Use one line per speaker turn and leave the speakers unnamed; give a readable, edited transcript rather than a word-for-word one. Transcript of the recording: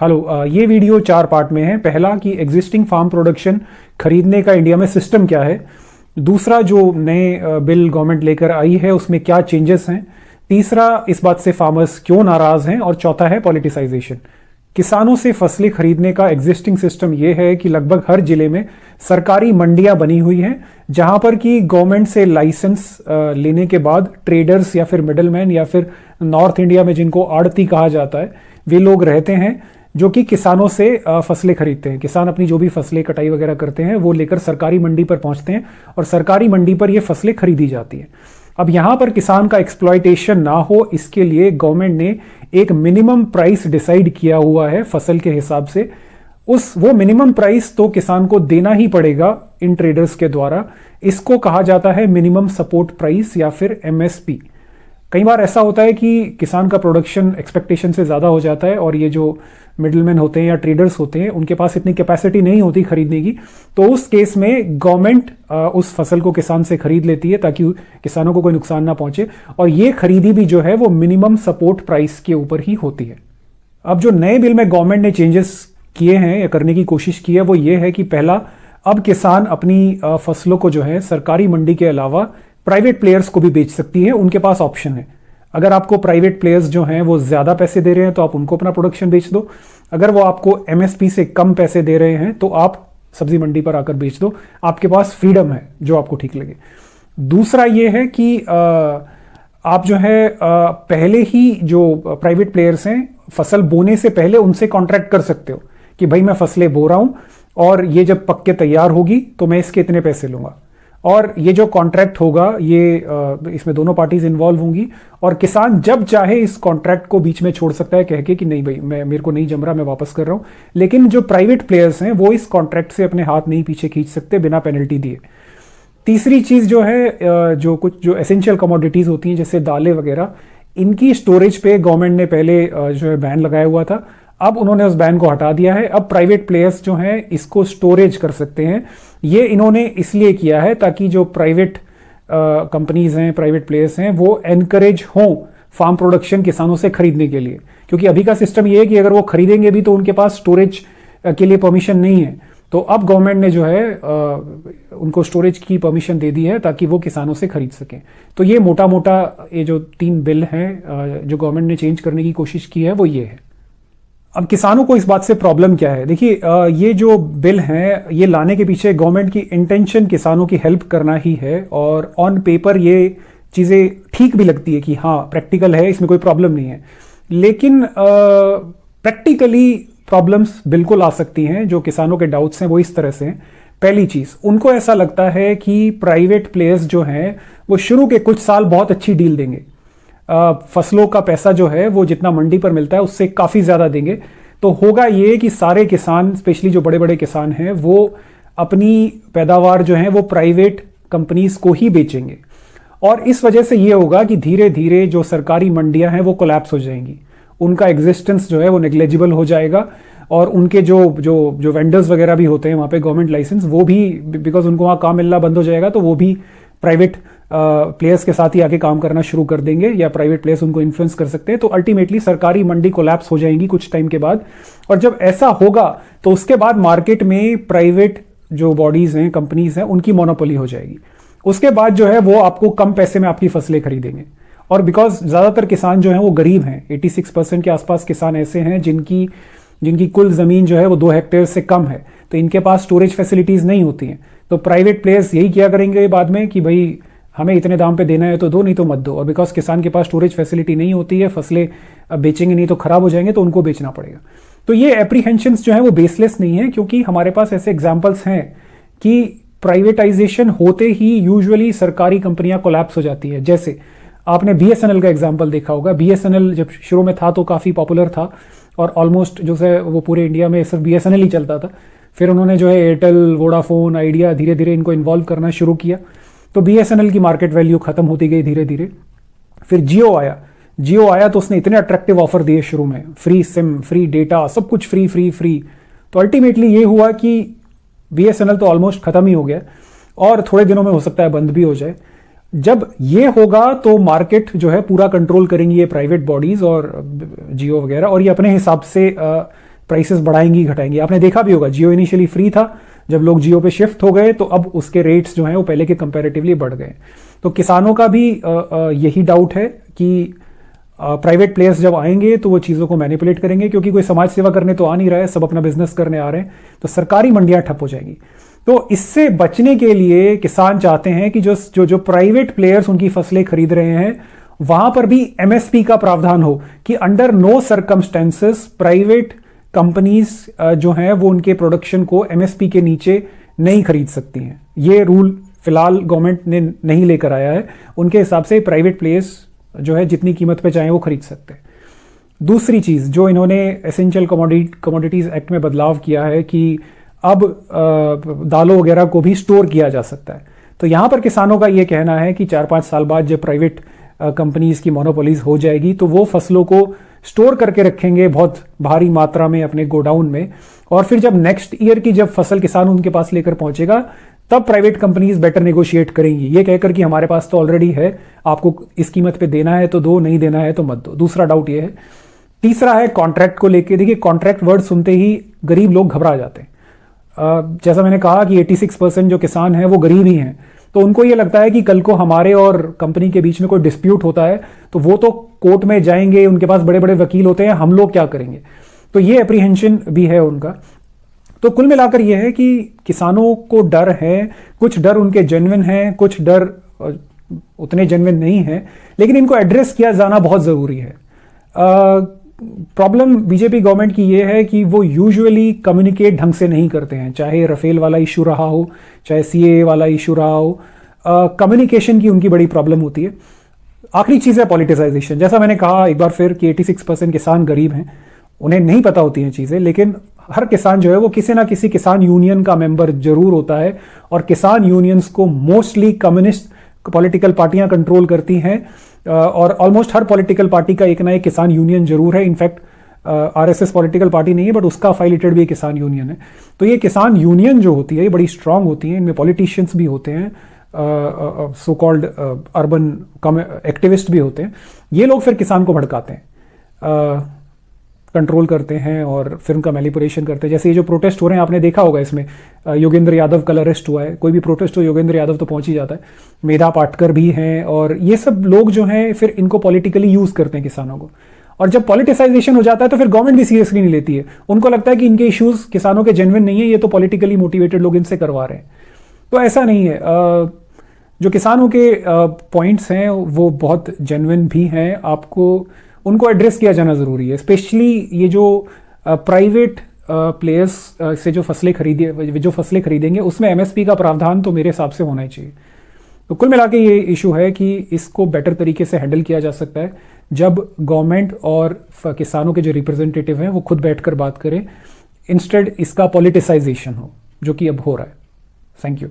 Hello, ये video 4 part में है। पहला कि एग्जिस्टिंग फार्म प्रोडक्शन खरीदने का इंडिया में सिस्टम क्या है। दूसरा, जो नए बिल गवर्नमेंट लेकर आई है उसमें क्या चेंजेस हैं। तीसरा, इस बात से फार्मर्स क्यों नाराज हैं। और चौथा है पॉलिटिसाइजेशन। किसानों से फसलें खरीदने का एग्जिस्टिंग सिस्टम यह है कि लगभग हर जिले में सरकारी मंडियां बनी हुई हैं, जहां पर कि गवर्नमेंट से लाइसेंस लेने के बाद ट्रेडर्स या फिर मिडलमैन या फिर नॉर्थ इंडिया में जिनको आड़ती कहा जाता है, वे लोग रहते हैं जो कि किसानों से फसलें खरीदते हैं। किसान अपनी जो भी फसलें कटाई वगैरह करते हैं वो लेकर सरकारी मंडी पर पहुंचते हैं और सरकारी मंडी पर ये फसलें खरीदी जाती हैं। अब यहां पर किसान का एक्सप्लॉयटेशन ना हो, इसके लिए गवर्नमेंट ने एक मिनिमम प्राइस डिसाइड किया हुआ है फसल के हिसाब से। वो मिनिमम प्राइस तो किसान को देना ही पड़ेगा इन ट्रेडर्स के द्वारा। इसको कहा जाता है मिनिमम सपोर्ट प्राइस या फिर एमएसपी। कई बार ऐसा होता है कि किसान का प्रोडक्शन एक्सपेक्टेशन से ज़्यादा हो जाता है और ये जो मिडलमैन होते हैं या ट्रेडर्स होते हैं उनके पास इतनी कैपेसिटी नहीं होती खरीदने की, तो उस केस में गवर्नमेंट उस फसल को किसान से खरीद लेती है ताकि किसानों को कोई नुकसान ना पहुंचे। और ये खरीदी भी जो है वो मिनिमम सपोर्ट प्राइस के ऊपर ही होती है। अब जो नए बिल में गवर्नमेंट ने चेंजेस किए हैं या करने की कोशिश की है वो ये है कि पहला, अब किसान अपनी फसलों को जो है सरकारी मंडी के अलावा प्राइवेट प्लेयर्स को भी बेच सकती है। उनके पास ऑप्शन है। अगर आपको प्राइवेट प्लेयर्स जो हैं वो ज्यादा पैसे दे रहे हैं तो आप उनको अपना प्रोडक्शन बेच दो। अगर वो आपको एमएसपी से कम पैसे दे रहे हैं तो आप सब्जी मंडी पर आकर बेच दो। आपके पास फ्रीडम है जो आपको ठीक लगे। दूसरा ये है कि आप जो है पहले ही जो प्राइवेट प्लेयर्स हैं फसल बोने से पहले उनसे कॉन्ट्रैक्ट कर सकते हो कि भाई मैं फसलें बो रहा हूं और ये जब पक के तैयार होगी तो मैं इसके इतने पैसे लूंगा। और ये जो कॉन्ट्रैक्ट होगा ये इसमें दोनों पार्टीज इन्वॉल्व होंगी और किसान जब चाहे इस कॉन्ट्रैक्ट को बीच में छोड़ सकता है कह के कि नहीं भाई मेरे को नहीं जम रहा, मैं वापस कर रहा हूं। लेकिन जो प्राइवेट प्लेयर्स हैं वो इस कॉन्ट्रैक्ट से अपने हाथ नहीं पीछे खींच सकते बिना पेनल्टी दिए। तीसरी चीज जो है, जो कुछ जो एसेंशियल कमोडिटीज होती हैं जैसे दालें वगैरह, इनकी स्टोरेज पे गवर्नमेंट ने पहले जो है बैन लगाया हुआ था। अब उन्होंने उस बैन को हटा दिया है। अब प्राइवेट प्लेयर्स जो हैं इसको स्टोरेज कर सकते हैं। ये इन्होंने इसलिए किया है ताकि जो प्राइवेट कंपनीज हैं, प्राइवेट प्लेयर्स हैं, वो एनकरेज हों फार्म प्रोडक्शन किसानों से खरीदने के लिए। क्योंकि अभी का सिस्टम ये है कि अगर वो खरीदेंगे भी तो उनके पास स्टोरेज के लिए परमिशन नहीं है। तो अब गवर्नमेंट ने जो है उनको स्टोरेज की परमिशन दे दी है ताकि वो किसानों से खरीद सकें। तो ये मोटा मोटा ये जो 3 बिल हैं जो गवर्नमेंट ने चेंज करने की कोशिश की है वो ये है। अब किसानों को इस बात से प्रॉब्लम क्या है? देखिए, ये जो बिल हैं ये लाने के पीछे गवर्नमेंट की इंटेंशन किसानों की हेल्प करना ही है और ऑन पेपर ये चीज़ें ठीक भी लगती है कि हाँ प्रैक्टिकल है, इसमें कोई प्रॉब्लम नहीं है। लेकिन प्रैक्टिकली प्रॉब्लम्स बिल्कुल आ सकती हैं। जो किसानों के डाउट्स हैं वो इस तरह से हैं। पहली चीज़, उनको ऐसा लगता है कि प्राइवेट प्लेयर्स जो हैं वो शुरू के कुछ साल बहुत अच्छी डील देंगे। फसलों का पैसा जो है वो जितना मंडी पर मिलता है उससे काफ़ी ज़्यादा देंगे। तो होगा ये कि सारे किसान, स्पेशली जो बड़े बड़े किसान हैं, वो अपनी पैदावार जो है वो प्राइवेट कंपनीज को ही बेचेंगे। और इस वजह से ये होगा कि धीरे धीरे जो सरकारी मंडियां हैं वो कोलैप्स हो जाएंगी। उनका एग्जिस्टेंस जो है वो नेग्लेजिबल हो जाएगा और उनके जो जो जो वेंडर्स वगैरह भी होते हैं वहाँ पे गवर्नमेंट लाइसेंस, वो भी बिकॉज उनको वहाँ काम मिलना बंद हो जाएगा तो वो भी प्राइवेट प्लेयर्स के साथ ही आके काम करना शुरू कर देंगे या प्राइवेट प्लेयर्स उनको इन्फ्लुएंस कर सकते हैं। तो अल्टीमेटली सरकारी मंडी कोलैप्स हो जाएंगी कुछ टाइम के बाद। और जब ऐसा होगा तो उसके बाद मार्केट में प्राइवेट जो बॉडीज हैं, कंपनीज हैं, उनकी मोनोपोली हो जाएगी। उसके बाद जो है वो आपको कम पैसे में आपकी फसलें खरीदेंगे। और बिकॉज ज़्यादातर किसान जो हैं वो गरीब हैं, 86% के आसपास किसान ऐसे हैं जिनकी कुल ज़मीन जो है वो 2 हेक्टेयर से कम है, तो इनके पास स्टोरेज फैसिलिटीज़ नहीं होती हैं। तो प्राइवेट प्लेयर्स यही किया करेंगे बाद में कि भाई हमें इतने दाम पे देना है तो दो, नहीं तो मत दो। और बिकॉज किसान के पास स्टोरेज फैसिलिटी नहीं होती है, फसलें बेचेंगे नहीं तो खराब हो जाएंगे, तो उनको बेचना पड़ेगा। तो ये एप्रीहेंशंस जो है वो बेसलेस नहीं है, क्योंकि हमारे पास ऐसे एग्जाम्पल्स हैं कि प्राइवेटाइजेशन होते ही यूजुअली सरकारी कंपनियां कोलैप्स हो जाती है। जैसे आपने बीएसएनएल का एग्जाम्पल देखा होगा। बीएसएनएल जब शुरू में था तो काफ़ी पॉपुलर था और ऑलमोस्ट जो है वो पूरे इंडिया में सिर्फ बीएसएनएल ही चलता था। फिर उन्होंने जो है एयरटेल, वोडाफोन, आइडिया, धीरे धीरे इनको इन्वॉल्व करना शुरू किया। तो बीएसएनएल की मार्केट वैल्यू खत्म होती गई धीरे धीरे। फिर जियो आया तो उसने इतने अट्रैक्टिव ऑफर दिए शुरू में, फ्री सिम, फ्री डेटा, सब कुछ फ्री फ्री फ्री। तो अल्टीमेटली ये हुआ कि बीएसएनएल तो ऑलमोस्ट खत्म ही हो गया और थोड़े दिनों में हो सकता है बंद भी हो जाए। जब ये होगा तो मार्केट जो है पूरा कंट्रोल करेंगी ये प्राइवेट बॉडीज और जियो वगैरह, और ये अपने हिसाब से प्राइसेस बढ़ाएंगी घटाएंगी। आपने देखा भी होगा जियो इनिशियली फ्री था, जब लोग जियो पे शिफ्ट हो गए तो अब उसके रेट्स जो हैं वो पहले के कंपैरेटिवली बढ़ गए। तो किसानों का भी यही डाउट है कि प्राइवेट प्लेयर्स जब आएंगे तो वो चीज़ों को मैनिपुलेट करेंगे, क्योंकि कोई समाज सेवा करने तो आ नहीं रहा है, सब अपना बिजनेस करने आ रहे हैं, तो सरकारी मंडियां ठप हो जाएंगी। तो इससे बचने के लिए किसान चाहते हैं कि जो प्राइवेट प्लेयर्स उनकी फसलें खरीद रहे हैं वहां पर भी एमएसपी का प्रावधान हो, कि under no circumstances private companies जो हैं वो उनके प्रोडक्शन को एमएसपी के नीचे नहीं खरीद सकती हैं। ये रूल फिलहाल गवर्नमेंट ने नहीं लेकर आया है, उनके हिसाब से प्राइवेट प्लेयर्स जो है जितनी कीमत पे चाहें वो खरीद सकते हैं। दूसरी चीज़ जो इन्होंने एसेंशियल कमोडिटीज़ एक्ट में बदलाव किया है कि अब दालों वगैरह को भी स्टोर किया जा सकता है। तो यहाँ पर किसानों का ये कहना है कि 4-5 साल बाद जब प्राइवेट कंपनीज की मोनोपोलीज हो जाएगी तो वो फसलों को स्टोर करके रखेंगे बहुत भारी मात्रा में अपने गोडाउन में, और फिर जब नेक्स्ट ईयर की जब फसल किसान उनके पास लेकर पहुंचेगा तब प्राइवेट कंपनीज बेटर नेगोशिएट करेंगी, ये कहकर कि हमारे पास तो ऑलरेडी है, आपको इस कीमत पे देना है तो दो, नहीं देना है तो मत दो। दूसरा डाउट ये है। तीसरा है कॉन्ट्रैक्ट को लेके। देखिए, कॉन्ट्रैक्ट वर्ड सुनते ही गरीब लोग घबरा जाते हैं। जैसा मैंने कहा कि 86% जो किसान हैं वो गरीब ही हैं, तो उनको ये लगता है कि कल को हमारे और कंपनी के बीच में कोई डिस्प्यूट होता है तो वो तो कोर्ट में जाएंगे, उनके पास बड़े बड़े वकील होते हैं, हम लोग क्या करेंगे। तो ये अप्रीहेंशन भी है उनका। तो कुल मिलाकर यह है कि किसानों को डर है, कुछ डर उनके जेन्युइन हैं, कुछ डर उतने जेन्युइन नहीं है, लेकिन इनको एड्रेस किया जाना बहुत ज़रूरी है। प्रॉब्लम बीजेपी गवर्नमेंट की ये है कि वो यूजुअली कम्युनिकेट ढंग से नहीं करते हैं, चाहे राफेल वाला इशू रहा हो, चाहे सीएए वाला इशू रहा हो, कम्युनिकेशन की उनकी बड़ी प्रॉब्लम होती है। आखिरी चीज़ है पॉलिटिसाइजेशन। जैसा मैंने कहा एक बार फिर कि 86% किसान गरीब हैं, उन्हें नहीं पता होती हैं चीज़ें, लेकिन हर किसान जो है वो किसी ना किसी किसान यूनियन का मेंबर जरूर होता है, और किसान यूनियंस को मोस्टली कम्युनिस्ट पॉलिटिकल पार्टियां कंट्रोल करती हैं, और ऑलमोस्ट हर पॉलिटिकल पार्टी का एक ना एक किसान यूनियन जरूर है। इनफैक्ट आरएसएस पॉलिटिकल पार्टी नहीं है, बट उसका अफिलिएटेड भी एक किसान यूनियन है। तो ये किसान यूनियन जो होती है ये बड़ी स्ट्रांग होती है, इनमें पॉलिटिशियंस भी होते हैं, सो कॉल्ड अर्बन एक्टिविस्ट भी होते हैं। ये लोग फिर किसान को भड़काते हैं, कंट्रोल करते हैं और फिर उनका मैनिपुलेशन करते हैं। जैसे ये जो प्रोटेस्ट हो रहे हैं आपने देखा होगा, इसमें योगेंद्र यादव कल अरेस्ट हुआ है। कोई भी प्रोटेस्ट हो योगेंद्र यादव तो पहुंच ही जाता है, मेधा पाटकर भी हैं, और ये सब लोग जो हैं फिर इनको पॉलिटिकली यूज करते हैं किसानों को। और जब पॉलिटिसाइजेशन हो जाता है तो फिर गवर्नमेंट भी सीरियसली नहीं लेती है, उनको लगता है कि इनके इश्यूज किसानों के जेन्युइन नहीं है, ये तो पॉलिटिकली मोटिवेटेड लोग इनसे करवा रहे हैं। तो ऐसा नहीं है। जो किसानों के पॉइंट्स हैं वो बहुत जेन्युइन भी हैं, आपको उनको एड्रेस किया जाना ज़रूरी है। स्पेशली ये जो प्राइवेट प्लेयर्स से जो फसलें खरीदेंगे उसमें एमएसपी का प्रावधान तो मेरे हिसाब से होना ही चाहिए। तो कुल मिला के ये इशू है कि इसको बेटर तरीके से हैंडल किया जा सकता है जब गवर्नमेंट और किसानों के जो रिप्रेजेंटेटिव हैं वो खुद बैठकर बात करें, इंस्टेड इसका पॉलिटिसाइजेशन हो, जो कि अब हो रहा है। Thank you.